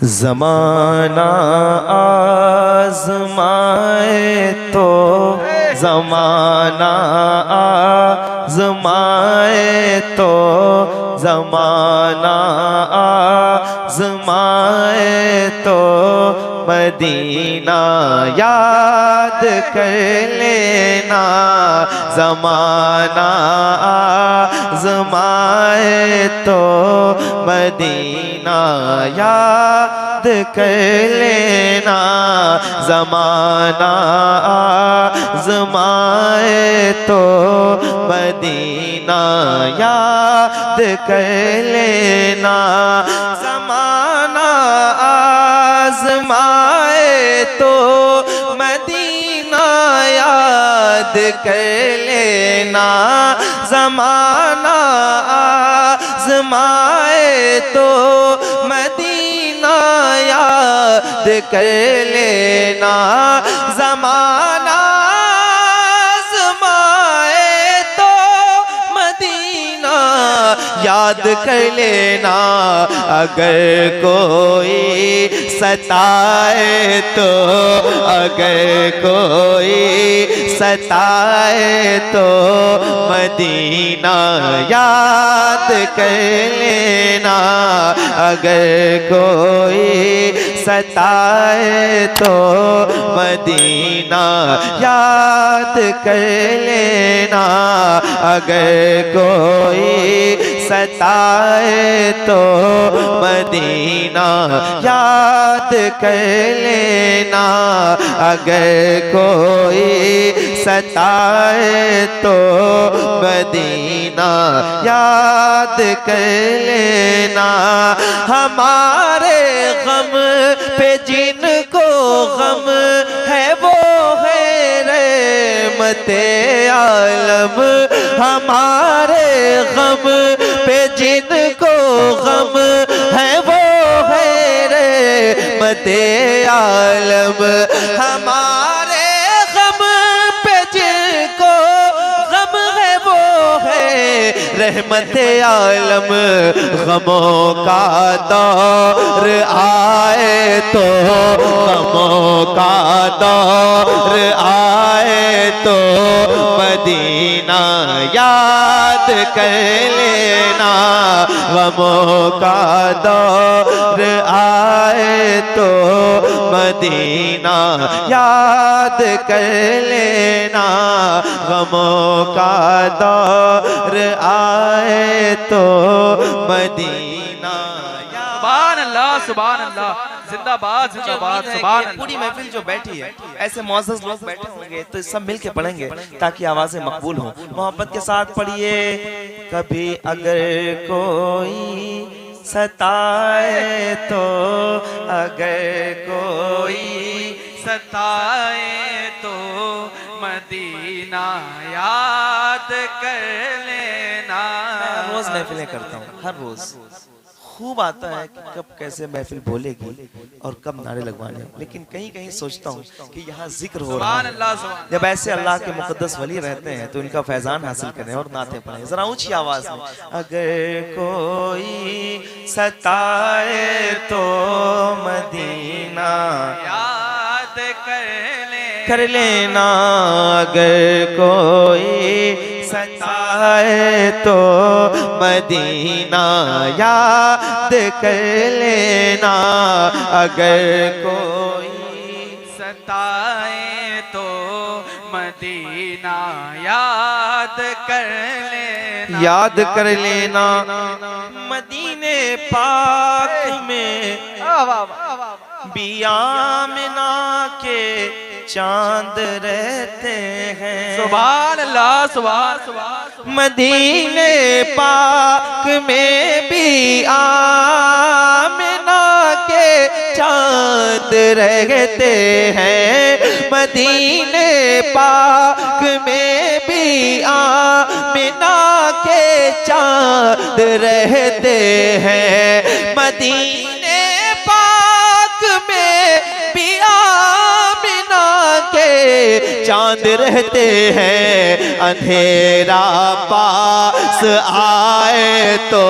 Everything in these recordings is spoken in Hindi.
ज़माना आज़माए तो ज़माना आज़माए तो ज़माना आज़माए तो मदीना याद कर लेना। ज़माना आज़माए तो मदीना याद कर लेना। ज़माना आज़माए तो मदीना याद कर लेना। ज़माना आज़माए तो मदीना याद कर लेना। ज़माना आज़माए तो मदीना याद कर लेना। ज़माना आज़माए तो मदीना याद कर लेना। अगर कोई सताए तो अगर कोई सताए तो मदीना याद कर लेना। अगर कोई सताए तो मदीना याद कर लेना। अगर कोई सताए तो मदीना याद कर लेना। अगर कोई सताए तो मदीना याद कर लेना। हमारे गम पे जिनको गम है वो है रहमते आलम। हमारे गम पे जिनको गम है वो है रहमते आलम। हमारे गम पे जिनको गम है वो है रहमते आलम। गमों का दौर आए तो गमों का दौर आए तो मदीना याद कर लेना। गमों का दौर आए तो मदीना याद कर लेना। गमों का दौर आए तो मदीना। सुभान अल्लाह सुभान अल्लाह, जिंदाबाद जिंदाबाद सुभान अल्लाह। पूरी महफिल जो बैठी है ऐसे मौजूद लोग बैठे होंगे तो सब मिल के पढ़ेंगे ताकि आवाजें मकबूल हो। मोहब्बत के साथ पढ़िए। कभी अगर कोई सताए तो अगर कोई सताए तो मदीना याद कर लेना। रोज महफिलें करता हूँ, हर रोज खूब आता है कि कब कैसे महफिल बोलेगी और कब नारे लगवाने। लेकिन कहीं कहीं सोचता हूँ कि यहाँ जिक्र हो रहा है। जब ऐसे अल्लाह के मुकद्दस वली रहते हैं तो इनका फैजान हासिल करें और नाते पढ़ें जरा ऊंची आवाज में। अगर कोई सताए तो मदीना याद कर लेना। अगर कोई सताए तो मदीना याद कर लेना। अगर कोई सताए तो मदीना याद कर लेना। याद कर लेना। मदीने पाक में बियामिना के चांद रहते हैं। सुभान अल्लाह सुभान सुभान। मदीने पाक में भी आमिना के चांद रहते हैं। मदीने पाक में भी आमिना के चांद रहते हैं। मदीने पाक में भी आमिना के चांद रहते हैं, अंधेरा पास आए तो,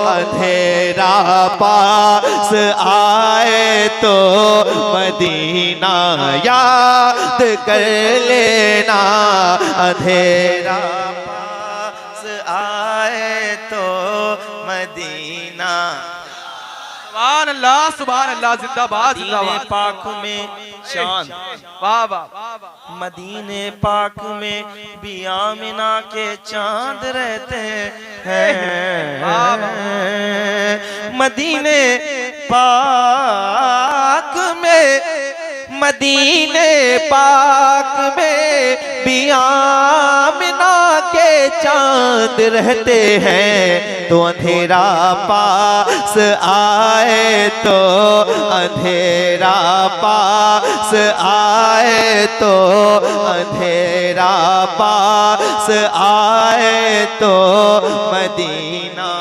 अंधेरा पास आए तो मदीना याद कर लेना, अंधेरा पास आए तो मदीना। सुभान अल्लाह, जिंदाबाद जिंदाबाद। पाक में चांद, वाह वाह। मदीने पाक में भी आमिना के चांद रहते हैं, मदीने पाक में, मदीने पाक में भी आमिना के चांद रहते हैं, तो अंधेरा पास आए तो, अंधेरा पास आए तो, अंधेरा पास आए तो मदीना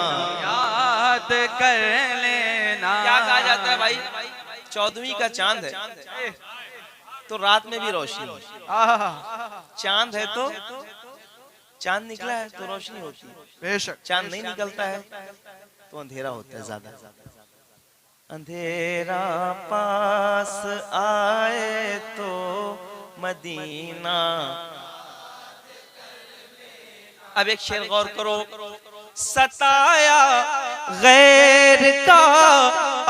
याद कर लेना। क्या कहा जाता है भाई, 14वीं का चांद है तो रात में भी रोशनी, चांद है तो, चांद निकला है तो रोशनी होती है, बेशक। चांद नहीं निकलता है तो अंधेरा होता है ज्यादा। अंधेरा पास आए तो मदीना। अब एक शेर गौर करो, सताया गैर का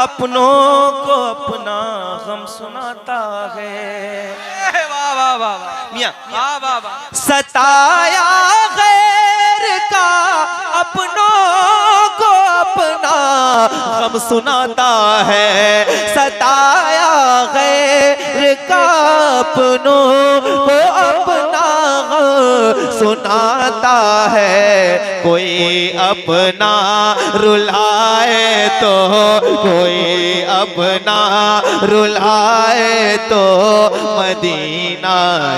अपनों को अपना गम सुनाता है। वाह वाह वाह मियां, वाह वाह वाह। सताया गैर का अपनों को अपना गम सुनाता है, सताया गैर का अपनों को अपना गम सुनाता है। कोई अपना रुलाए तो, कोई अपना रुलाए तो मदीना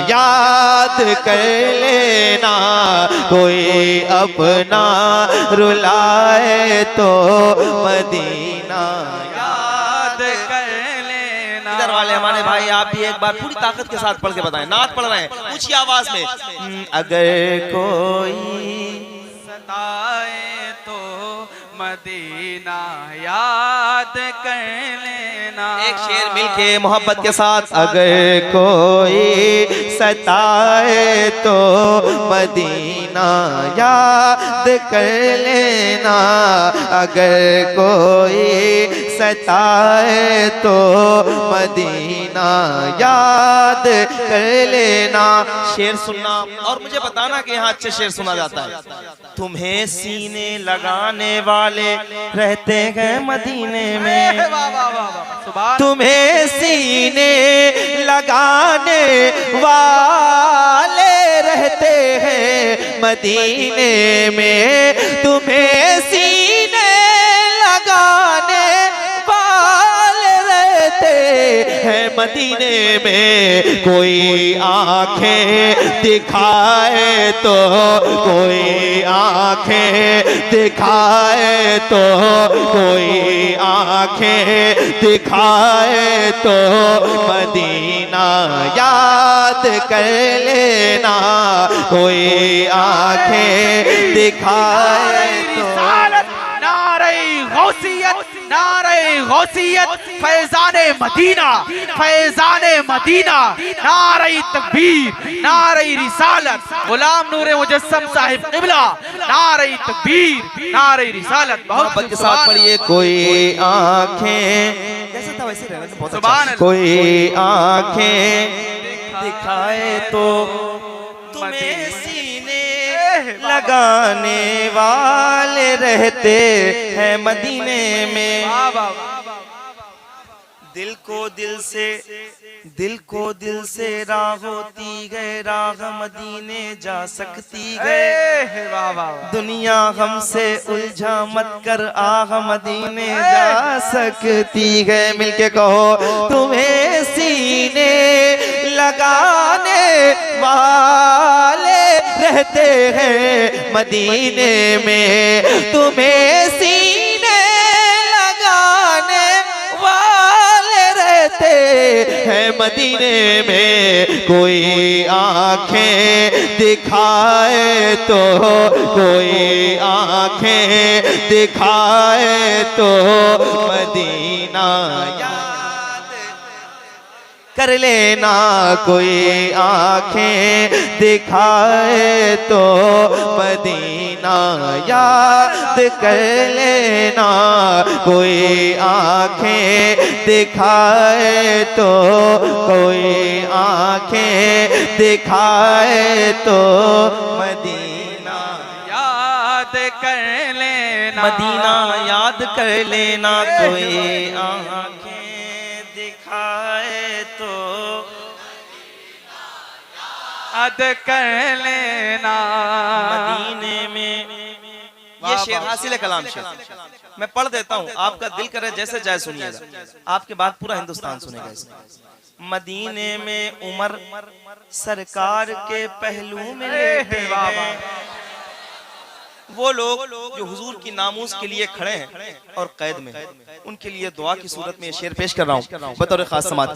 याद कर लेना, कोई अपना रुलाए तो मदीना याद कर लेना। इधर वाले हमारे भाई आप भी एक बार पूरी ताकत के साथ पढ़ के बताएं, नात पढ़ रहे हैं ऊंची आवाज में। अगर कोई सताए तो मदीना याद कर लेना। एक शेर मिलके मोहब्बत के साथ, अगर कोई सताए तो मदीना याद कर लेना, अगर कोई सताए तो मदीना याद कर लेना। शेर सुनना और मुझे बताना कि यहाँ अच्छे शेर सुना जाता है। तुम्हें सीने लगाने वाले रहते हैं मदीने में, तुम्हें सीने लगाने वाले रहते हैं मदीने में, तुम्हें सीने लगाने वाले रहते हैं मदीने में। कोई आंखें दिखाए तो, कोई आंखें दिखाए तो, कोई आंखें दिखाए तो मदीना याद कर लेना, कोई आंखें दिखाए तो। नारे गौसियत, नारे गौसियत, फैजाने मदीना, फैजाने मदीना, नारे तकबीर, नारे रिसालत, गुलाम नूरे मुजस्सम साहिब क़िबला, नारे तकबीर, नारे रिसालत। बहुत के साथ पढ़िए। कोई आंखें, जैसा था वैसे रहना, बहुत अच्छा। कोई आंखें दिखाए तो तुम्हें सीने लगाने वाले रहते हैं मदीने में। दिल को दिल से, दिल को दिल से राह होती गए, राह मदीने जा सकती गए। दुनिया हमसे उलझा मत कर, आह मदीने जा सकती गए। मिलके कहो, तुम्हें सीने लगाने वाले रहते हैं मदीने में, तुम्हें सीने लगाने वाले रहते हैं मदीने में कोई आंखें दिखाए तो, कोई आंखें दिखाए तो मदीना याद कर लेना, कोई आंखें दिखाए तो मदीना याद कर लेना, कोई आंखें दिखाए तो, कोई आंखें दिखाए तो मदीना याद कर लेना, मदीना याद कर लेना, कोई आंखें दिखाए तो याद कर लेना। मदीने में ये शेर हासिल है कलाम शेर, मैं पढ़ देता हूँ, आपका दिल करे जैसे जाए सुनिएगा, आपके बाद पूरा हिंदुस्तान सुनेगा इसमें। मदीने में उमर सरकार के पहलू में लेटे हैं वो लोग जो हुजूर की नामूस के लिए खड़े हैं और कैद में, उनके लिए दुआ की सूरत में ये शेर पेश कर रहा हूँ बतौर खास समात।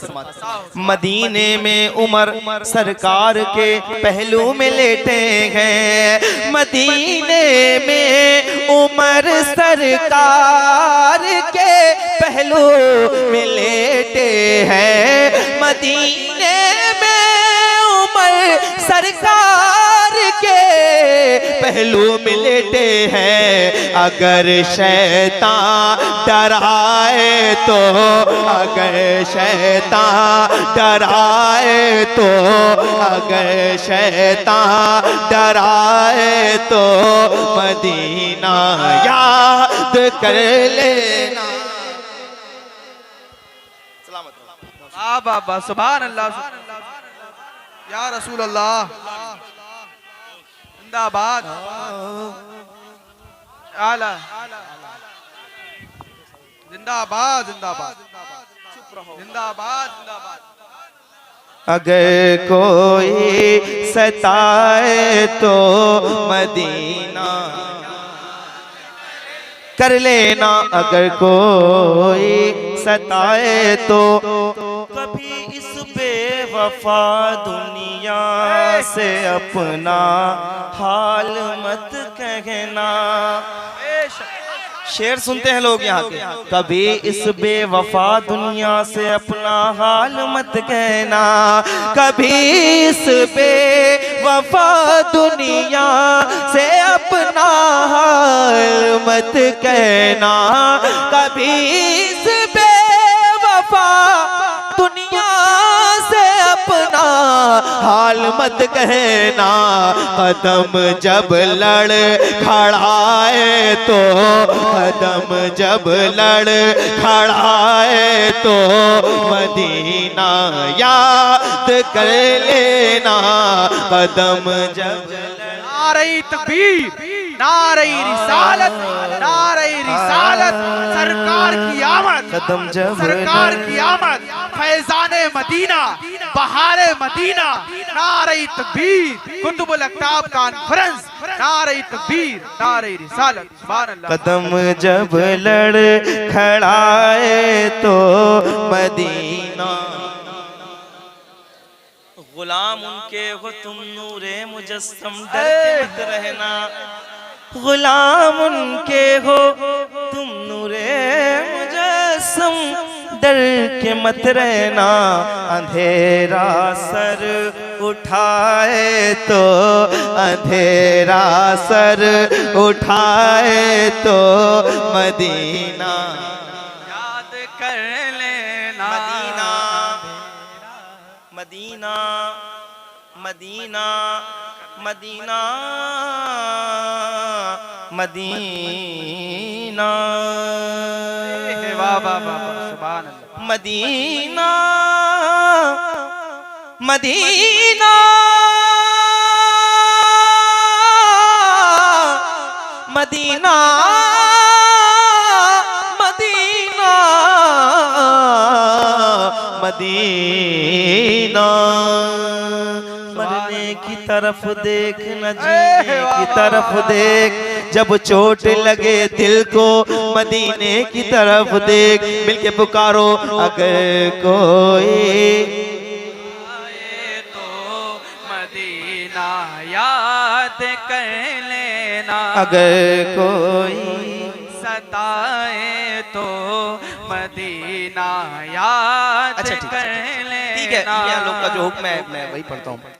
मदीने में उमर सरकार के पहलू में लेटे हैं, मदीने में उमर सरकार के पहलू में लेटे हैं, मदीने में उमर सरकार के पहलू में लेटे हैं। अगर शैतान डराए तो, अगर शैतान डराए तो, अगर शैतान डराए तो मदीना याद कर लेना। बाबा सुभान अल्लाह या रसूल अल्लाह, जिंदाबाद आला, जिंदाबाद जिंदाबाद जिंदाबाद जिंदाबाद। अगर कोई सताए तो मदीना कर लेना, अगर कोई सताए तो कभी इस बेवफा दुनिया से अपना हाल मत कहना। शेर सुनते हैं लोग यहाँ के, कभी इस बेवफा दुनिया से अपना हाल मत कहना, कभी इस बेवफा दुनिया से अपना हाल मत कहना, कभी इस बेवफा दुनिया से अपना हाल मत कहना। कदम जब लड़ खड़ाए तो, कदम जब लड़ खड़ाए तो मदीना याद कर लेना, कदम जब नारे तकबीर, नारे रिसालत, नारे रिसालत, सरकार की आमद, कदम जब सरकार की आमद, फैजाने मदीना, बहारे मदीना, नारे तकबीर, कुतुबुल अक्ताब कॉन्फ्रेंस, नारे तकबीर, नारे रिसालत, सुभान अल्लाह। कदम जब लड़ खड़ाए तो मदीना, गुलाम उनके हो तुम नूरे मुजस्सम डर के मत रहना, गुलाम उनके हो तुम नूरे मुजस्सम डर के मत रहना। अंधेरा सर उठाए तो, अंधेरा सर उठाए तो मदीना याद कर लेना, मदीना मदीना मदीना मदीना वाह वाह वाह, सुभान अल्लाह। Medina Medina Medina Medina Medina, मरने की तरफ देख न जीने की तरफ देख, जब चोट लगे दिल को मदीने की तरफ देख। मिलके पुकारो, अगर कोई याद कर लेना, अगर कोई सताए तो मदीना याद अच्छा ठीक कर है, लेना। ठीक है, ये लोग का जो हुक्म है मैं वही पढ़ता हूँ।